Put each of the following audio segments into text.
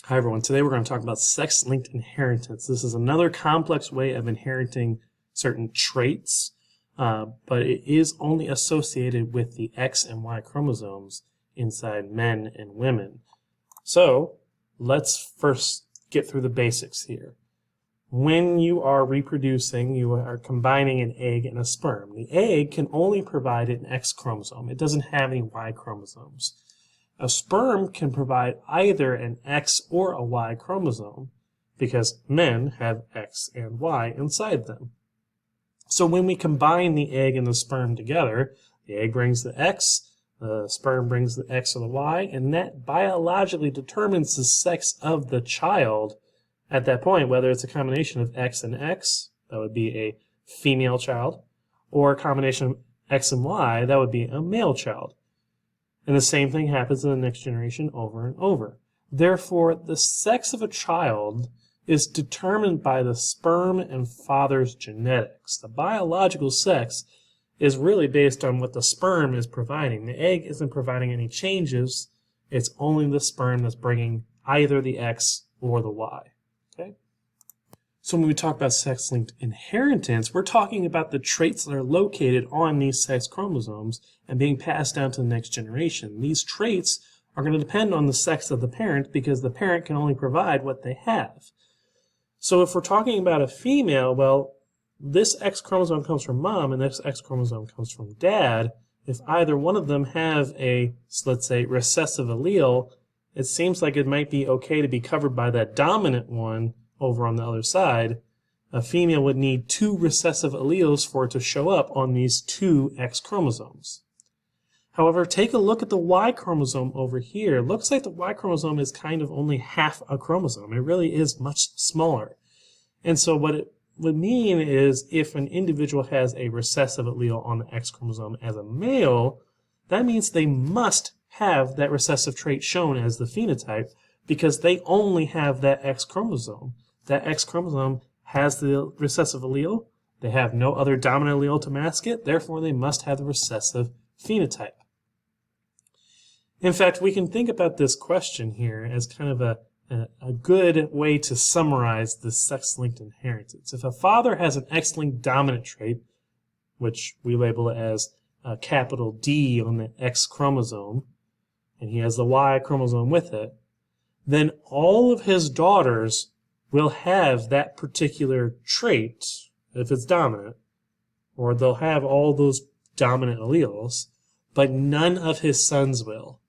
Hi everyone, today we're going to talk about sex-linked inheritance. This is another complex way of inheriting certain traits, but it is only associated with the X and Y chromosomes inside men and women. So let's first get through the basics here. When you are reproducing, you are combining an egg and a sperm. The egg can only provide an X chromosome. It doesn't have any Y chromosomes. A sperm can provide either an X or a Y chromosome because men have X and Y inside them. So when we combine the egg and the sperm together, the egg brings the X, the sperm brings the X or the Y, and that biologically determines the sex of the child at that point, whether it's a combination of X and X, that would be a female child, or a combination of X and Y, that would be a male child. And the same thing happens in the next generation over and over. Therefore, the sex of a child is determined by the sperm and father's genetics. The biological sex is really based on what the sperm is providing. The egg isn't providing any changes. It's only the sperm that's bringing either the X or the Y. Okay? So when we talk about sex-linked inheritance, we're talking about the traits that are located on these sex chromosomes and being passed down to the next generation. These traits are going to depend on the sex of the parent because the parent can only provide what they have. So if we're talking about a female, well, this X chromosome comes from mom and this X chromosome comes from dad. If either one of them have a, let's say, recessive allele, it seems like it might be okay to be covered by that dominant one over on the other side. A female would need two recessive alleles for it to show up on these two X chromosomes. However, take a look at the Y chromosome over here. It looks like the Y chromosome is kind of only half a chromosome. It really is much smaller. And so what it would mean is if an individual has a recessive allele on the X chromosome as a male, that means they must have that recessive trait shown as the phenotype because they only have that X chromosome. That X chromosome has the recessive allele. They have no other dominant allele to mask it. Therefore, they must have the recessive phenotype. In fact, we can think about this question here as kind of a good way to summarize the sex-linked inheritance. If a father has an X-linked dominant trait, which we label it as a capital D on the X chromosome, and he has the Y chromosome with it, then all of his daughters will have that particular trait if it's dominant, or they'll have all those dominant alleles, but none of his sons will.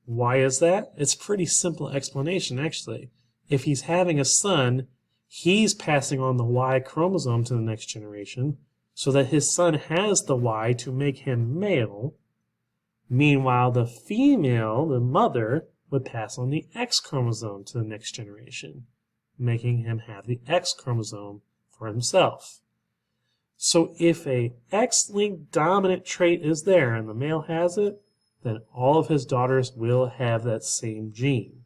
Why is that? It's a pretty simple explanation, actually. If he's having a son, he's passing on the Y chromosome to the next generation so that his son has the Y to make him male. Meanwhile, the female, the mother, would pass on the X chromosome to the next generation, making him have the X chromosome for himself. So if a X-linked dominant trait is there and the male has it, then all of his daughters will have that same gene.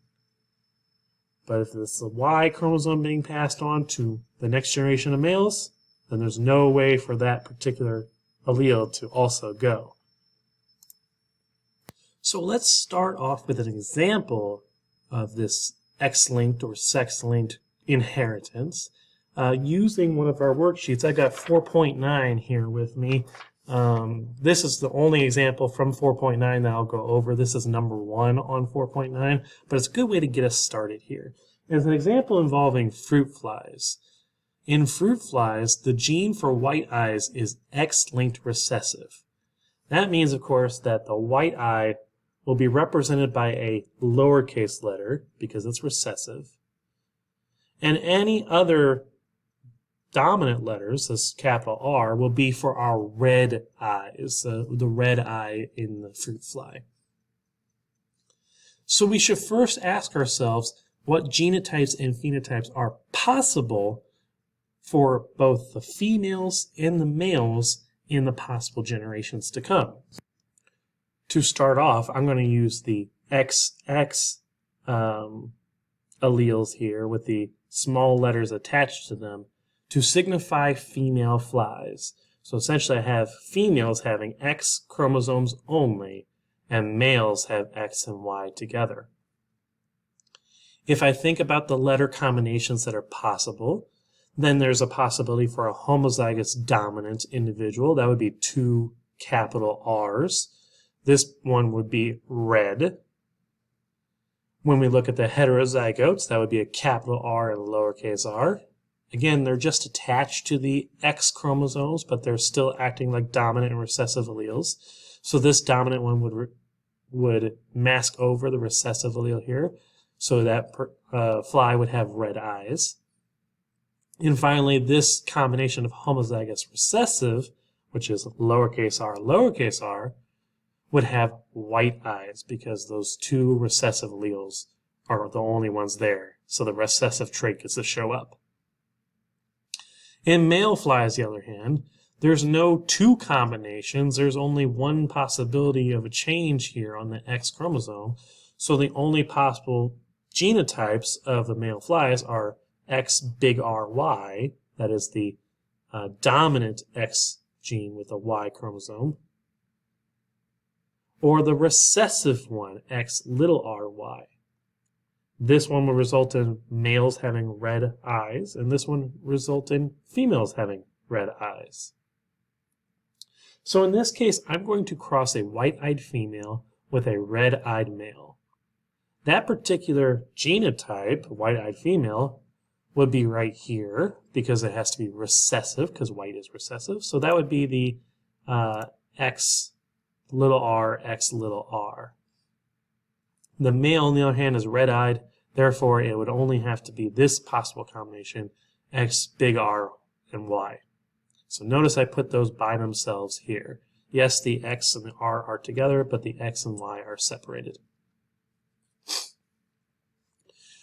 But if it's the Y chromosome being passed on to the next generation of males, then there's no way for that particular allele to also go. So let's start off with an example of this X-linked or sex-linked inheritance using one of our worksheets. I got 4.9 here with me. This is the only example from 4.9 that I'll go over. This is number 1 on 4.9, but it's a good way to get us started here. It's an example involving fruit flies. In fruit flies, the gene for white eyes is X-linked recessive. That means, of course, that the white eye will be represented by a lowercase letter because it's recessive. And any other dominant letters, this capital R, will be for our red eyes, the red eye in the fruit fly. So we should first ask ourselves what genotypes and phenotypes are possible for both the females and the males in the possible generations to come. To start off, I'm going to use the XX alleles here with the small letters attached to them to signify female flies. So essentially I have females having X chromosomes only, and males have X and Y together. If I think about the letter combinations that are possible, then there's a possibility for a homozygous dominant individual. That would be 2 capital R's. This one would be red. When we look at the heterozygotes, that would be a capital R and a lowercase r. Again, they're just attached to the X chromosomes, but they're still acting like dominant and recessive alleles. So this dominant one would mask over the recessive allele here, so that fly would have red eyes. And finally, this combination of homozygous recessive, which is lowercase r, would have white eyes because those 2 recessive alleles are the only ones there. So the recessive trait gets to show up. In male flies, on the other hand, there's no 2 combinations. There's only one possibility of a change here on the X chromosome. So the only possible genotypes of the male flies are X big RY, that is the dominant X gene with a Y chromosome, or the recessive one, X little ry. This one will result in males having red eyes, and this one result in females having red eyes. So in this case, I'm going to cross a white-eyed female with a red-eyed male. That particular genotype, white-eyed female, would be right here because it has to be recessive because white is recessive. So that would be the X little r, X little r. The male, on the other hand, is red-eyed. Therefore, it would only have to be this possible combination, X big R and Y. So notice I put those by themselves here. Yes, the X and the R are together, but the X and Y are separated.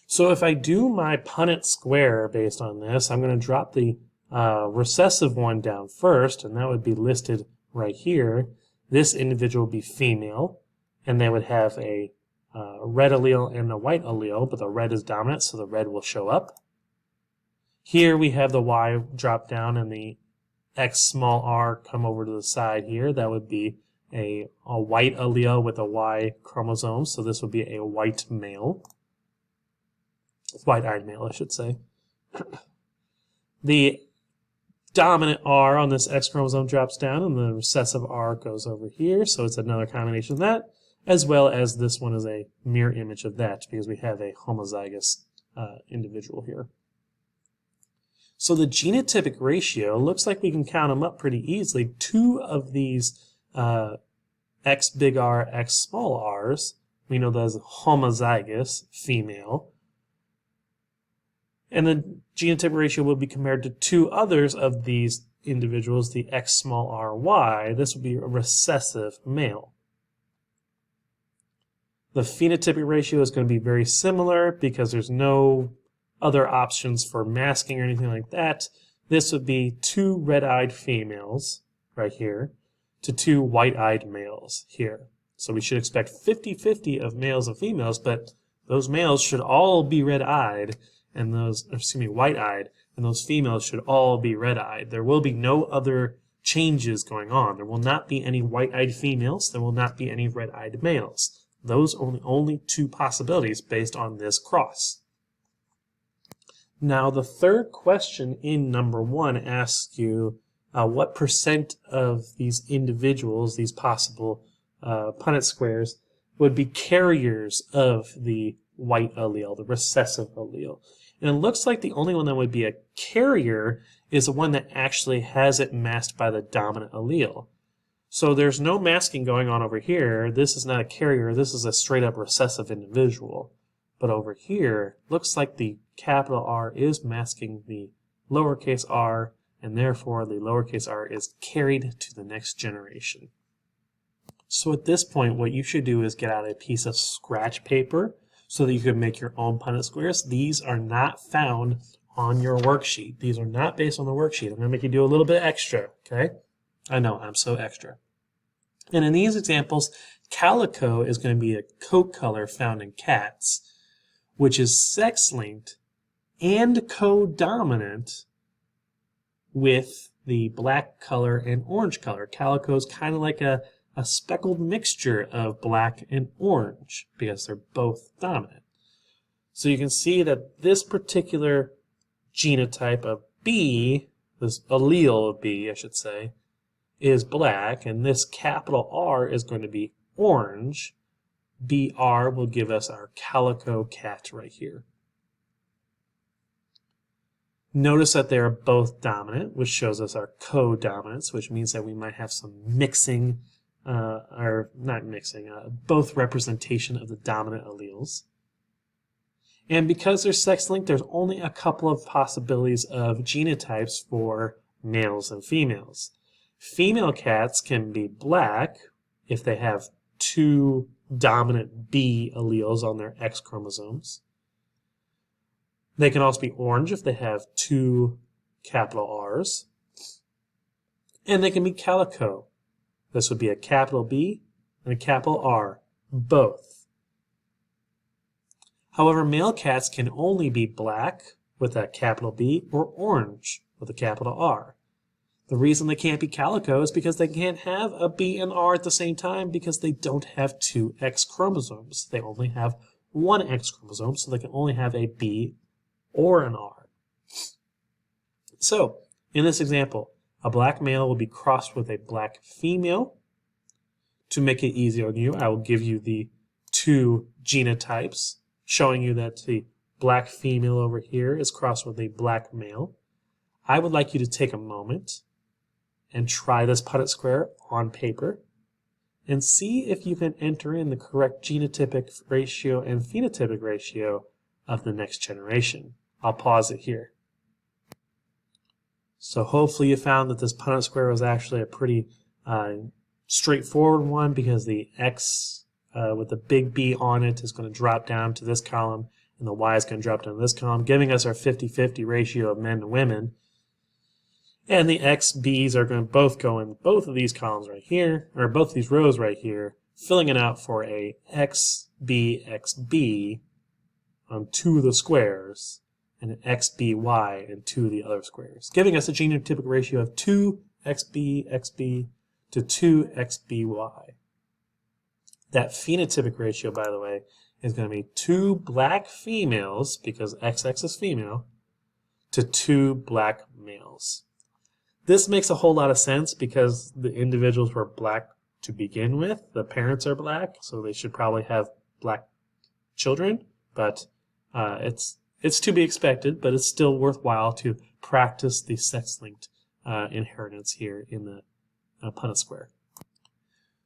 So if I do my Punnett square based on this, I'm going to drop the recessive one down first, and that would be listed right here. This individual would be female, and they would have a red allele and a white allele, but the red is dominant, so the red will show up. Here we have the Y drop down and the X small r come over to the side here. That would be a white allele with a Y chromosome, so this would be a white male. White-eyed male, I should say. The dominant R on this X chromosome drops down, and the recessive R goes over here, so it's another combination of that, as well as this one is a mirror image of that, because we have a homozygous individual here. So the genotypic ratio looks like we can count them up pretty easily. 2 of these X big R, X small r's, we know those homozygous, female. And the genotypic ratio will be compared to 2 others of these individuals, the X small r, Y. This would be a recessive male. The phenotypic ratio is going to be very similar because there's no other options for masking or anything like that. This would be 2 red-eyed females right here to 2 white-eyed males here. So we should expect 50-50 of males and females, but those males should all be red-eyed, and those, white-eyed, and those females should all be red-eyed. There will be no other changes going on. There will not be any white-eyed females. There will not be any red-eyed males. Those are the only 2 possibilities based on this cross. Now, the third question in number 1 asks you what percent of these individuals, these possible Punnett squares, would be carriers of the white allele, the recessive allele. And it looks like the only one that would be a carrier is the one that actually has it masked by the dominant allele. So there's no masking going on over here. This is not a carrier. This is a straight up recessive individual. But over here, looks like the capital R is masking the lowercase r, and therefore the lowercase r is carried to the next generation. So at this point, what you should do is get out a piece of scratch paper so that you can make your own Punnett squares. These are not found on your worksheet. These are not based on the worksheet. I'm going to make you do a little bit extra, okay? I know, I'm so extra. And in these examples, calico is going to be a coat color found in cats, which is sex-linked and co-dominant with the black color and orange color. Calico is kind of like a speckled mixture of black and orange because they're both dominant. So you can see that this particular genotype of B, this allele of B, I should say, is black, and this capital R is going to be orange. BR will give us our calico cat right here. Notice that they are both dominant, which shows us our codominance, which means that we might have some mixing, or not mixing, both representation of the dominant alleles. And because they're sex-linked, there's only a couple of possibilities of genotypes for males and females. Female cats can be black if they have two dominant B alleles on their X chromosomes. They can also be orange if they have two capital R's. And they can be calico. This would be a capital B and a capital R, both. However, male cats can only be black with a capital B or orange with a capital R. The reason they can't be calico is because they can't have a B and R at the same time because they don't have two X chromosomes. They only have one X chromosome, so they can only have a B or an R. So, in this example, a black male will be crossed with a black female. To make it easier on you, I will give you the two genotypes, showing you that the black female over here is crossed with a black male. I would like you to take a moment and try this Punnett square on paper and see if you can enter in the correct genotypic ratio and phenotypic ratio of the next generation. I'll pause it here. So hopefully you found that this Punnett square was actually a pretty straightforward one, because the X with the big B on it is going to drop down to this column, and the Y is going to drop down to this column, giving us our 50-50 ratio of men to women. And the XBs are going to both go in both of these columns right here, or both of these rows right here, filling it out for a XB on two of the squares, and an XBY in two of the other squares, giving us a genotypic ratio of 2XB to 2XBY. That phenotypic ratio, by the way, is going to be 2 black females, because XX is female, to 2 black males. This makes a whole lot of sense because the individuals were black to begin with. The parents are black, so they should probably have black children, but it's to be expected, but it's still worthwhile to practice the sex-linked inheritance here in the Punnett square.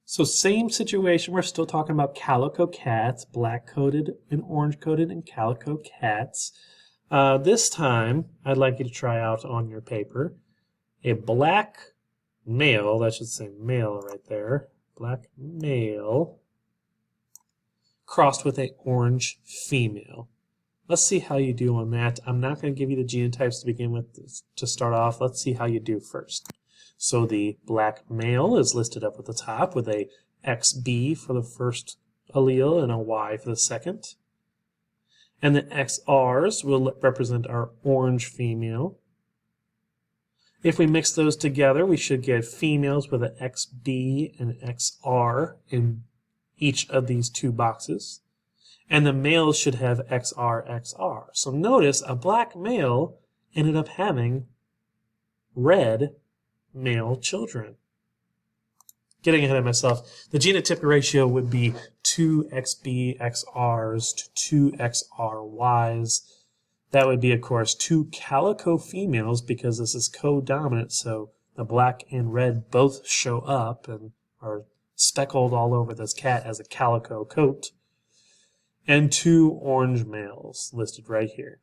So same situation, we're still talking about calico cats, black-coated and orange-coated and calico cats. This time, I'd like you to try out on your paper a black male, that should say male right there, black male, crossed with an orange female. Let's see how you do on that. I'm not going to give you the genotypes to begin with to start off. Let's see how you do first. So the black male is listed up at the top with a XB for the first allele and a Y for the second. And the XRs will represent our orange female. If we mix those together, we should get females with an XB and an XR in each of these two boxes. And the males should have XR, XR. So notice a black male ended up having red male children. Getting ahead of myself, the genotypic ratio would be 2 XBXRs to 2 XRYs. That would be, of course, 2 calico females, because this is co-dominant, so the black and red both show up and are speckled all over this cat as a calico coat. And 2 orange males listed right here.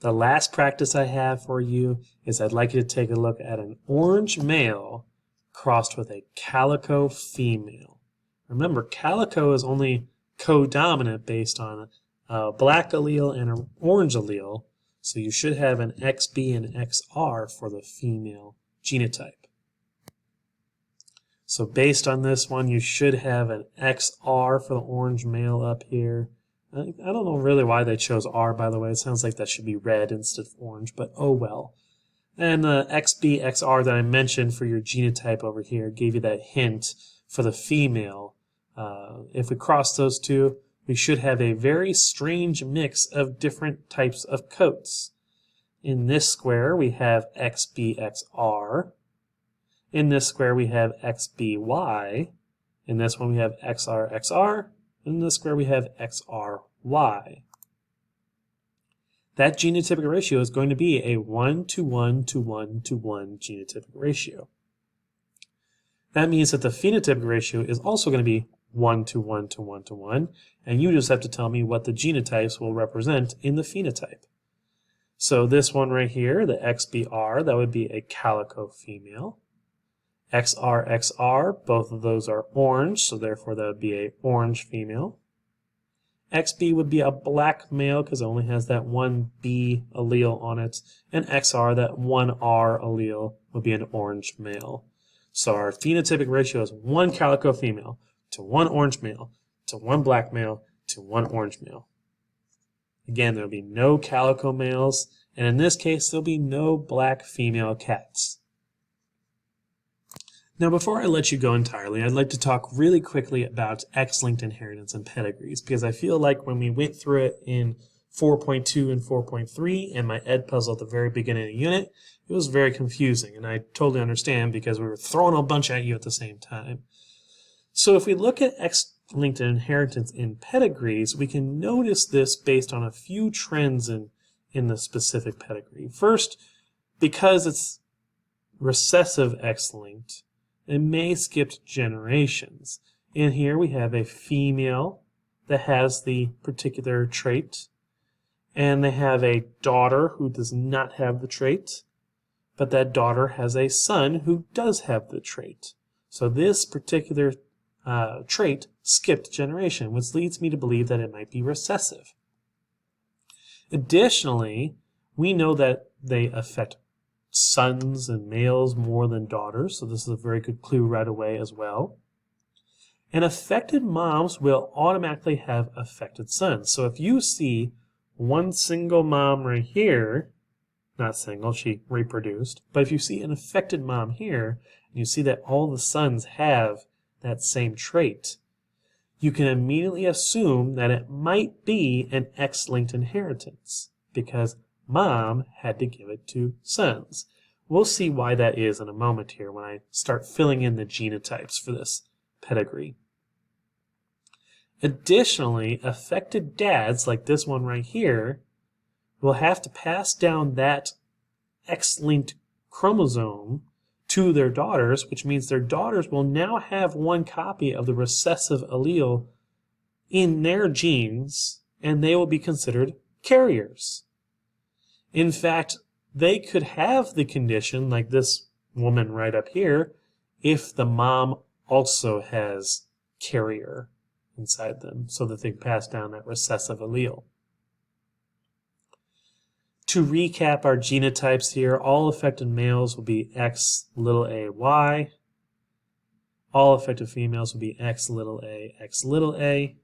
The last practice I have for you is I'd like you to take a look at an orange male crossed with a calico female. Remember, calico is only co-dominant based on a black allele and an orange allele, so you should have an XB and XR for the female genotype. So based on this one, you should have an XR for the orange male up here. I don't know really why they chose R, by the way. It sounds like that should be red instead of orange, but oh well. And the XB, XR that I mentioned for your genotype over here gave you that hint for the female. If we cross those two, we should have a very strange mix of different types of coats. In this square, we have XBXR. In this square, we have XBY. In this one, we have XRXR. In this square, we have XRY. That genotypic ratio is going to be a 1 to 1 to 1 to 1 genotypic ratio. That means that the phenotypic ratio is also going to be 1 to 1 to 1 to 1, and you just have to tell me what the genotypes will represent in the phenotype. So this one right here, the XBR, that would be a calico female. XRXR, both of those are orange, so therefore that would be a orange female. XB would be a black male because it only has that one B allele on it, and XR, that one R allele, would be an orange male. So our phenotypic ratio is 1 calico female to 1 orange male to 1 black male to 1 orange male. Again, there will be no calico males, and in this case, there will be no black female cats. Now, before I let you go entirely, I'd like to talk really quickly about X-linked inheritance and pedigrees, because I feel like when we went through it in 4.2 and 4.3 and my ed puzzle at the very beginning of the unit, it was very confusing, and I totally understand because we were throwing a bunch at you at the same time. So if we look at X-linked inheritance in pedigrees, we can notice this based on a few trends in the specific pedigree. First, because it's recessive X-linked, it may skip generations. In here we have a female that has the particular trait, and they have a daughter who does not have the trait, but that daughter has a son who does have the trait. So this particular trait skipped generation, which leads me to believe that it might be recessive. Additionally, we know that they affect sons and males more than daughters, so this is a very good clue right away as well. And affected moms will automatically have affected sons. So if you see one single mom right here, not single, she reproduced, but if you see an affected mom here, and you see that all the sons have that same trait, you can immediately assume that it might be an X-linked inheritance, because mom had to give it to sons. We'll see why that is in a moment here when I start filling in the genotypes for this pedigree. Additionally, affected dads, like this one right here, will have to pass down that X-linked chromosome to their daughters, which means their daughters will now have one copy of the recessive allele in their genes, and they will be considered carriers. In fact, they could have the condition, like this woman right up here, if the mom also has carrier inside them, so that they can pass down that recessive allele. To recap our genotypes here, all affected males will be XAY. All affected females will be XAA.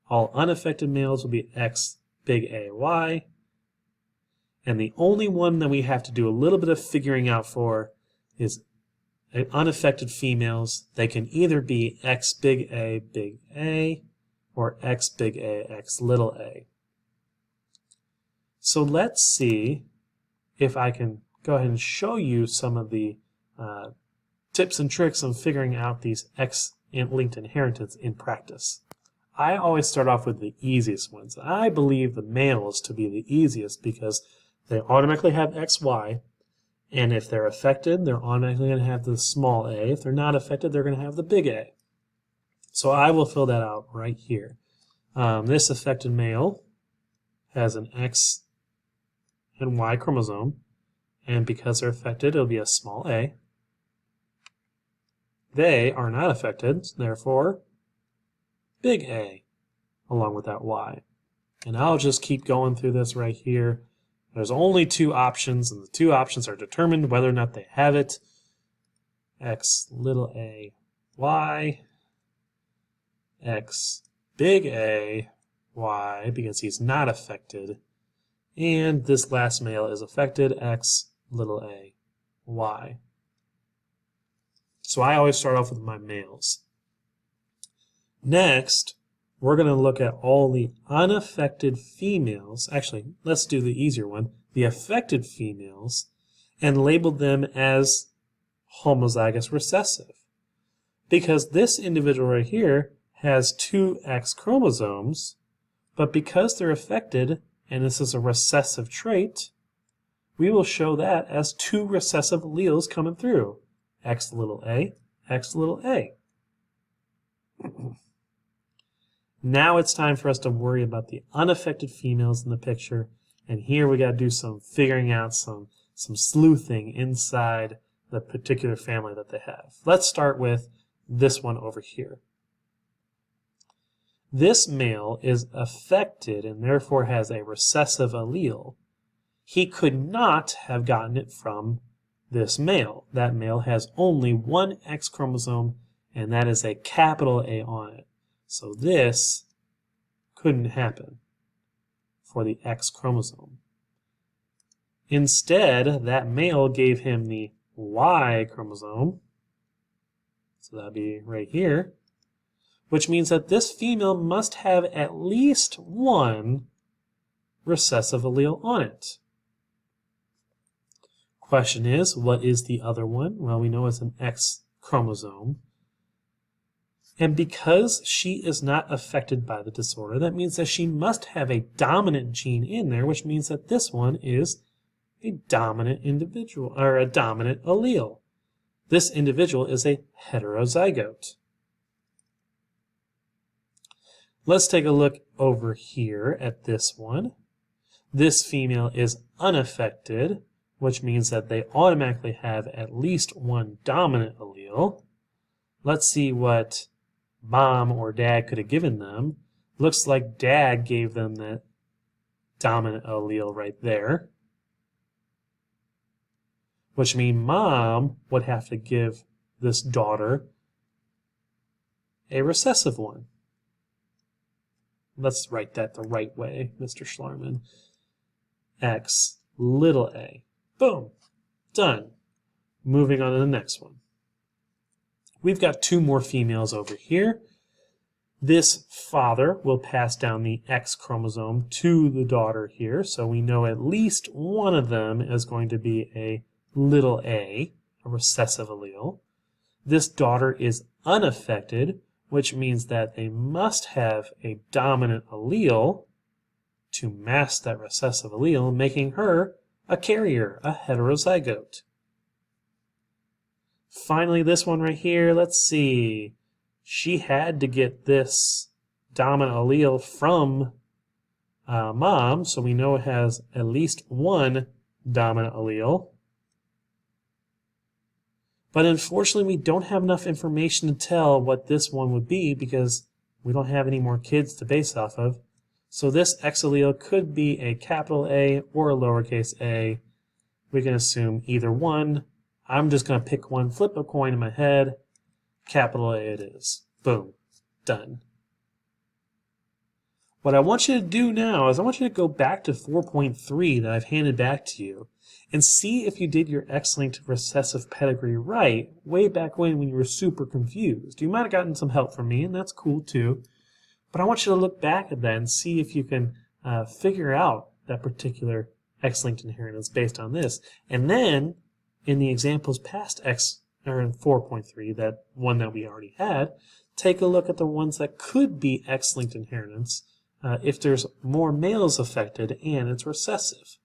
All unaffected males will be XAY. And the only one that we have to do a little bit of figuring out for is unaffected females. They can either be XA or XA. So let's see if I can go ahead and show you some of the tips and tricks on figuring out these X-linked inheritance in practice. I always start off with the easiest ones. I believe the males to be the easiest because they automatically have XY, and if they're affected, they're automatically going to have the small a. If they're not affected, they're going to have the big A. So I will fill that out right here. This affected male has an X and Y chromosome, and because they're affected, it'll be a small a. They are not affected, therefore big A, along with that Y. And I'll just keep going through this right here. There's only two options, and the two options are determined whether or not they have it. XAY, X big A, Y, because he's not affected. And this last male is affected, XAY. So I always start off with my males. Next, we're going to look at all the unaffected females. Actually, let's do the easier one, the affected females, and label them as homozygous recessive. Because this individual right here has 2 X chromosomes, but because they're affected, and this is a recessive trait, we will show that as 2 recessive alleles coming through. X little a, X little a. Now it's time for us to worry about the unaffected females in the picture, and here we got to do some figuring out, some sleuthing inside the particular family that they have. Let's start with this one over here. This male is affected and therefore has a recessive allele. He could not have gotten it from this male. That male has only 1 X chromosome, and that is a capital A on it. So this couldn't happen for the X chromosome. Instead, that male gave him the Y chromosome, so that'd be right here, which means that this female must have at least 1 recessive allele on it. Question is, what is the other one? Well, we know it's an X chromosome. And because she is not affected by the disorder, that means that she must have a dominant gene in there, which means that this one is a dominant individual, or a dominant allele. This individual is a heterozygote. Let's take a look over here at this one. This female is unaffected, which means that they automatically have at least 1 dominant allele. Let's see what mom or dad could have given them. Looks like dad gave them that dominant allele right there, which means mom would have to give this daughter a recessive one. Let's write that the right way, Mr. Schlarman. X little a. Boom. Done. Moving on to the next one. We've got 2 more females over here. This father will pass down the X chromosome to the daughter here, so we know at least one of them is going to be a little a recessive allele. This daughter is unaffected, which means that they must have a dominant allele to mask that recessive allele, making her a carrier, a heterozygote. Finally, this one right here, let's see. She had to get this dominant allele from mom, so we know it has at least 1 dominant allele. But unfortunately, we don't have enough information to tell what this one would be because we don't have any more kids to base off of. So this X allele could be a capital A or a lowercase a. We can assume either one. I'm just going to pick one, flip a coin in my head. Capital A it is. Boom. Done. What I want you to do now is I want you to go back to 4.3 that I've handed back to you and see if you did your X-linked recessive pedigree right way back when you were super confused. You might have gotten some help from me, and that's cool too. But I want you to look back at that and see if you can figure out that particular X-linked inheritance based on this. And then, in the examples past X, or in 4.3, that one that we already had, take a look at the ones that could be X-linked inheritance if there's more males affected and it's recessive.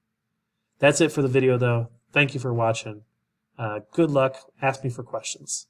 That's it for the video, though. Thank you for watching. Good luck. Ask me for questions.